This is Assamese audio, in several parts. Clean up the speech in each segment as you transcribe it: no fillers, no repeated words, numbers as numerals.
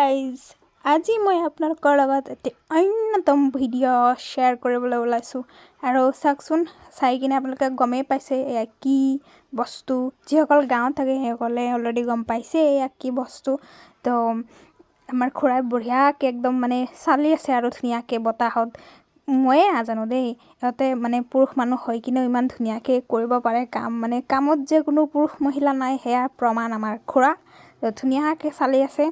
গাইজ আজি মই আপোনালোকৰ লগত এটা অন্যতম ভিডিঅ' শ্বেয়াৰ কৰিবলৈ ওলাইছোঁ আৰু চাওকচোন চাই কিনে আপোনালোকে গমেই পাইছে এয়া কি বস্তু যিসকল গাঁৱত থাকে সেইসকলে অলৰেডি গম পাইছে এয়া কি বস্তু তো আমাৰ খুৰাই বঢ়িয়াকৈ একদম মানে চালি আছে আৰু ধুনীয়াকৈ বতাহত ময়ে নাজানো দেই ইহঁতে মানে পুৰুষ মানুহ হৈ কিনেও ইমান ধুনীয়াকৈ কৰিব পাৰে কাম মানে কামত যে কোনো পুৰুষ মহিলা নাই সেয়া প্ৰমাণ আমাৰ খুৰা ধুনীয়াকৈ চালি আছে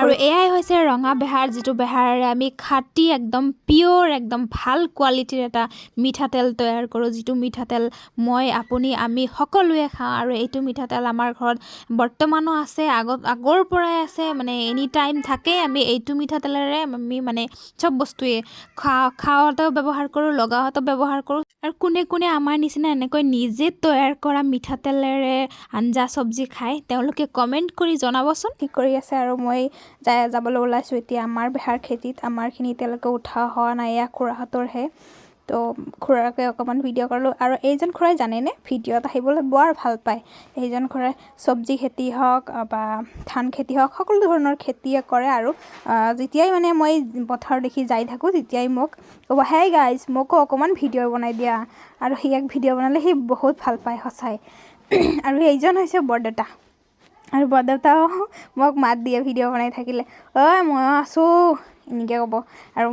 আৰু এয়াই হৈছে ৰঙা বেহাৰ যিটো বেহাৰেৰে আমি খাটি একদম পিয়'ৰ একদম ভাল কোৱালিটিৰ এটা মিঠাতেল তৈয়াৰ কৰোঁ যিটো মিঠাতেল মই আপুনি আমি সকলোৱে খাওঁ আৰু এইটো মিঠাতেল আমাৰ ঘৰত বৰ্তমানো আছে আগৰ পৰাই আছে মানে এনি টাইম থাকেই আমি এইটো মিঠাতেলেৰে আমি মানে চব বস্তুৱে খাওঁতেও ব্যৱহাৰ কৰোঁ লগাওঁতেও ব্যৱহাৰ কৰোঁ আৰু কোনে কোনে আমাৰ নিচিনা এনেকৈ নিজে তৈয়াৰ কৰা মিঠাতেলেৰে আঞ্জা চব্জি খায় তেওঁলোকে কমেণ্ট কৰি জনাবচোন কি কৰি আছে আৰু মই যাবলৈ ওলাইছোঁ এতিয়া আমাৰ বেহাৰ খেতিত আমাৰখিনি এতিয়ালৈকে উঠা হোৱা নাই এয়া খুৰাহঁতৰহে তো খুৰাকে অকণমান ভিডিঅ' কৰিলোঁ আৰু এইজন খুৰাই জানেনে ভিডিঅ'ত আহিবলৈ বৰ ভাল পায় এইজন খুৰাই চব্জি খেতি হওক বা ধান খেতি হওক সকলো ধৰণৰ খেতিয়ে কৰে আৰু যেতিয়াই মানে মই পথাৰ দেখি যাই থাকোঁ তেতিয়াই মোক ক'ব হেই গাইজ মোকো অকণমান ভিডিঅ' বনাই দিয়া আৰু সিয়াক ভিডিঅ' বনালে সি বহুত ভাল পায় সঁচাই আৰু এইজন হৈছে বৰদেউতা আৰু বৰদেউতাও মোক মাত দিয়ে ভিডিঅ' বনাই থাকিলে ঐ ময়ো আছোঁ এনেকৈ ক'ব আৰু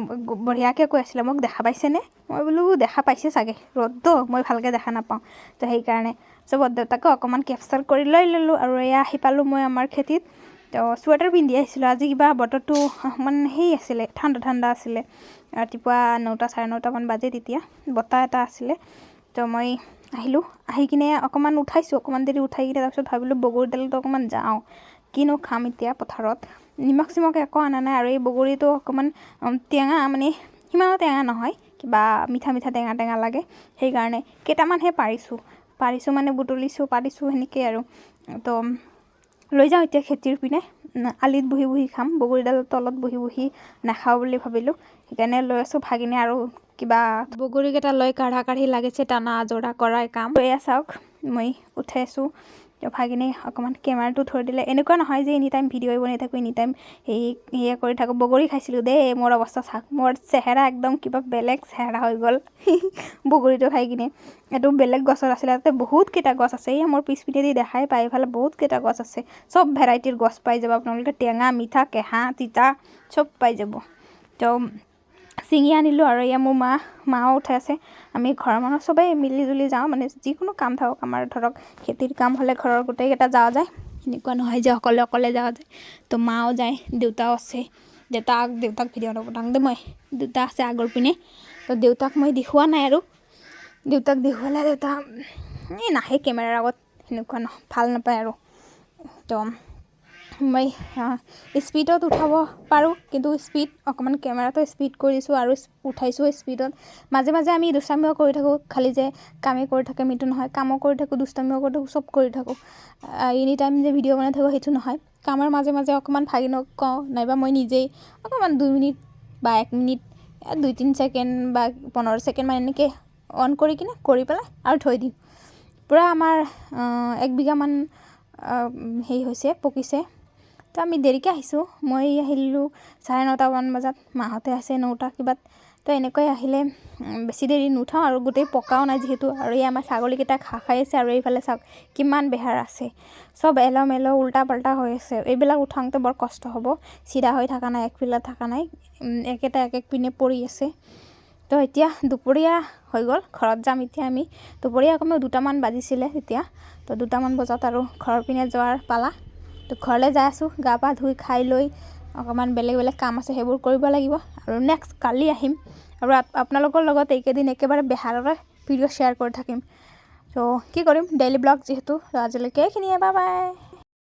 বঢ়িয়াকৈ কৈ আছিলে মোক দেখা পাইছেনে মই বোলো দেখা পাইছে চাগে ৰ'দটো মই ভালকৈ দেখা নাপাওঁ তো সেইকাৰণে চ' বৰদেউতাকো অকণমান কেপচাৰ কৰি লৈ ল'লোঁ আৰু এয়া আহি পালোঁ মই আমাৰ খেতিত তো চুৱেটাৰ পিন্ধি আহিছিলোঁ আজি কিবা বতৰটো অকণমান আছিলে ঠাণ্ডা আছিলে ৰাতিপুৱা 9টা 9:30মান বাজে তেতিয়া বতাহ এটা আছিলে তো মই আহিলোঁ আহি কিনে অকণমান উঠাইছোঁ অকণমান দেৰি উঠাই কিনে তাৰপিছত ভাবিলোঁ বগৰীডালতো অকণমান যাওঁ কিনো খাম এতিয়া পথাৰত নিমখ চিমখ একো অনা নাই আৰু এই বগৰীটো অকণমান টেঙা মানে সিমানো টেঙা নহয় কিবা মিঠা টেঙা লাগে সেইকাৰণে কেইটামানহে পাৰিছোঁ মানে বুটলিছোঁ পাৰিছোঁ সেনেকৈ আৰু তো লৈ যাওঁ এতিয়া খেতিৰ পিনে আলিত বহি খাম বগৰীডালৰ তলত বহি নাখাওঁ বুলি ভাবিলোঁ সেইকাৰণে লৈ আছোঁ ভাগিনে আৰু কিবা বগৰীকেইটা লৈ কাঢ়ি লাগিছে টানা আজৰা কৰাই কাম এয়া চাওক মই উঠাইছোঁ ভাগিনে অকণমান কেমেৰাটো থৈ দিলে এনেকুৱা নহয় যে এনি টাইম ভিডিঅ' বনাই থাকোঁ এনি টাইম সেয়ে কৰি থাকোঁ বগৰী খাইছিলোঁ দেই মোৰ অৱস্থা চাওক মোৰ চেহেৰা একদম কিবা বেলেগ চেহেৰা হৈ গ'ল বগৰীটো খাই কিনে এইটো বেলেগ গছত আছিলে তাতে বহুতকেইটা গছ আছে এই মোৰ পিছপিনেদি দেখাই পাই এইফালে বহুতকেইটা গছ আছে চব ভেৰাইটিৰ গছ পাই যাব আপোনালোকে টেঙা মিঠা কেঁহা তিতা চব পাই যাব তো ছিঙি আনিলোঁ আৰু এয়া মোৰ মাও উঠাই আছে আমি ঘৰৰ মানুহ চবেই মিলিজুলি যাওঁ মানে যিকোনো কাম থাকক আমাৰ ধৰক খেতিৰ কাম হ'লে ঘৰৰ গোটেইকেইটা যোৱা যায় এনেকুৱা নহয় যে অকলে যোৱা যায় তো মাও যায় দেউতাও আছে দেউতাক ভিডিঅ' নপঠাওঁ দেই মই দেউতা আছে আগৰ পিনে তো দেউতাক মই দেখুওৱা নাই আৰু দেউতাক দেখুৱালে দেউতা নাহে কেমেৰাৰ আগত সেনেকুৱা ভাল নাপায় আৰু তো মই স্পীডত উঠাব পাৰোঁ কিন্তু স্পীড অকণমান কেমেৰাটো স্পীড কৰি দিছোঁ আৰু উঠাইছোঁ স্পীডত মাজে আমি দুষ্টামিও কৰি থাকোঁ খালি যে কামেই কৰি থাকে সেইটো নহয় কামো কৰি থাকোঁ দুষ্টামিও কৰি থাকোঁ চব কৰি থাকোঁ এনি টাইম যে ভিডিঅ' বনাই থাকোঁ সেইটো নহয় কামৰ মাজে অকণমান ভাগিনক কওঁ নাইবা মই নিজেই অকণমান 2 মিনিট বা 1 মিনিট 2-3 ছেকেণ্ড বা 15 ছেকেণ্ডমান এনেকৈ অন কৰি কিনে কৰি পেলাই আৰু থৈ দিওঁ পূৰা আমাৰ 1 বিঘামান হৈছে পকিছে তো আমি দেৰিকৈ আহিছোঁ মই আহিলোঁ 9:30মান বজাত মাহঁতে আছে 9টা কিবাত তো এনেকৈ আহিলে বেছি দেৰি নুঠাওঁ আৰু গোটেই পকাও নাই যিহেতু আৰু এই আমাৰ ছাগলীকেইটা খাই আছে আৰু এইফালে চাওক কিমান বেহাৰ আছে চব এলো উল্টা পাল্টা হৈ আছে এইবিলাক উঠাওঁতে বৰ কষ্ট হ'ব চিধা হৈ থকা নাই একপিলা থকা নাই একেটা এক পিনে পৰি আছে তো এতিয়া দুপৰীয়া হৈ গ'ল ঘৰত যাম এতিয়া আমি দুপৰীয়া কমেও 2টামান বাজিছিলে তেতিয়া তো 2টামান বজাত আৰু ঘৰৰ পিনে যোৱাৰ পালা তো ঘৰলৈ যাই আছোঁ গা পা ধুই খাই লৈ অকণমান বেলেগ কাম আছে সেইবোৰ কৰিব লাগিব আৰু নেক্সট কালি আহিম আৰু আপোনালোকৰ লগত এইকেইদিন একেবাৰে বেহাৰৰে ভিডিঅ' শ্বেয়াৰ কৰি থাকিম তো কি কৰিম ডেইলি ব্লগ যিহেতু আজিলৈকে এইখিনিয়ে বাই